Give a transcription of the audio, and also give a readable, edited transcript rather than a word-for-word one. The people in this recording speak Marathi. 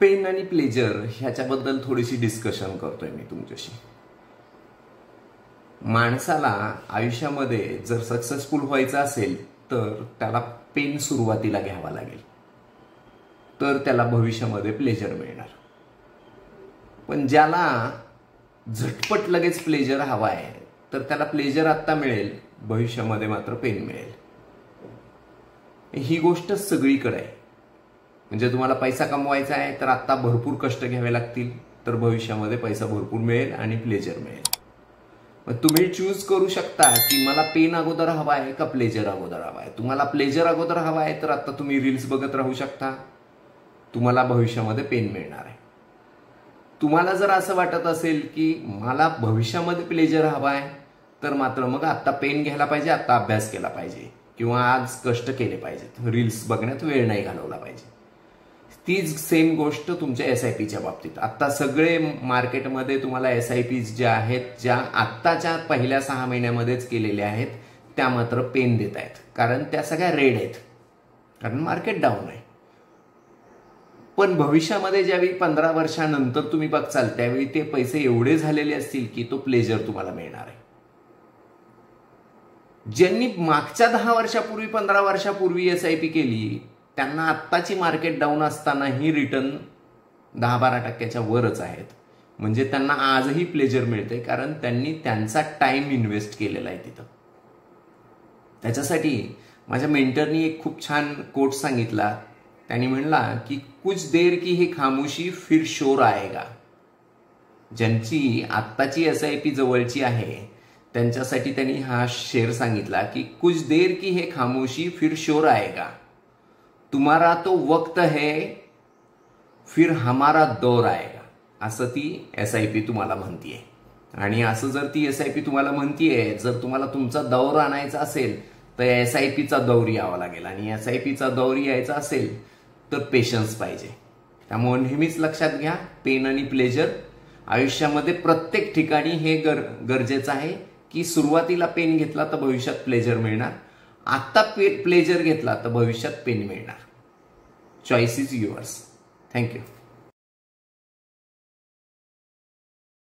पेन आणि प्लेजर ह्याच्याबद्दल थोडीशी डिस्कशन करतोय मी तुमच्याशी। माणसाला आयुष्यामध्ये जर सक्सेसफुल व्हायचं असेल तर त्याला पेन सुरुवातीला घ्यावा लागेल, तर त्याला भविष्यामध्ये प्लेजर मिळणार। पण ज्याला झटपट लगेच प्लेजर हवा आहे तर त्याला प्लेजर आत्ता मिळेल, भविष्यामध्ये मात्र पेन मिळेल। ही गोष्ट सगळीकडे आहे। म्हणजे तुम्हाला पैसा कमवायचा आहे तर आत्ता भरपूर कष्ट घ्यावे लागतील, तर भविष्यामध्ये पैसा भरपूर मिळेल आणि प्लेजर मिळेल। मग तुम्ही चूज करू शकता की मला पेन अगोदर हवा आहे का प्लेजर अगोदर हवा आहे। तुम्हाला प्लेजर अगोदर हवा आहे तर आता तुम्ही रील्स बघत राहू शकता, तुम्हाला भविष्यामध्ये पेन मिळणार आहे। तुम्हाला जर असं वाटत असेल की मला भविष्यामध्ये प्लेजर हवा आहे तर मात्र मग आता पेन घ्यायला पाहिजे, आता अभ्यास केला पाहिजे किंवा आज कष्ट केले पाहिजेत, रील्स बघण्यात वेळ नाही घालवला पाहिजे। तीच सेम गोष्ट तुमच्या SIPच्या बाबतीत। आता सगळे मार्केटमध्ये तुम्हाला SIPs ज्या आहेत, ज्या आत्ताच्या पहिल्या 6 महिन्यामध्येच केलेल्या आहेत, त्या मात्र पेन देत आहेत, कारण त्या सगळ्या रेड आहेत, कारण मार्केट डाऊन आहे। पण भविष्यामध्ये ज्यावेळी 15 वर्षानंतर तुम्ही बघचाल त्यावेळी ते पैसे एवढे झालेले असतील की तो प्लेजर तुम्हाला मिळणार आहे। ज्यांनी मागच्या 10 वर्षापूर्वी 15 वर्षापूर्वी SIP केली त्यांना आत्ताची मार्केट डाऊन असतानाही रिटर्न 10-12% वरच आहेत। म्हणजे त्यांना आजही प्लेजर मिळते, कारण त्यांनी त्यांचा टाइम इन्व्हेस्ट केलेला आहे तिथं। त्याच्यासाठी माझ्या मेंटरनी एक खूप छान कोट सांगितला। त्यांनी म्हणला की कुछ देर की ही खामोशी फिर शोर आएगा। ज्यांची आत्ताची SIP जवळची आहे त्यांच्यासाठी त्यांनी हा शेर सांगितला की कुछ देर की है खामोशी फिर शोर आएगा, तुम्हारा तो वक्त है फिर हमारा दौर आएगा, असं ती SIP तुम्हाला म्हणतीये। आणि असं जर ती SIP तुम्हाला म्हणतीये, जर तुम्हाला तुमचा दौर आणायचा असेल तर SIPचा दौर यावा लागेल, आणि SIPचा दौर यायचा असेल तर पेशन्स पाहिजे। त्यामुळे नेहमीच लक्षात घ्या, पेन आणि प्लेजर आयुष्यामध्ये प्रत्येक ठिकाणी हे गरजेचं आहे की सुरुवातीला पेन घेतला तर भविष्यात प्लेजर मिळणार, आता प्लेजर घेतला तर भविष्यात पेन मिळणार। Choice is yours. थँक्यू।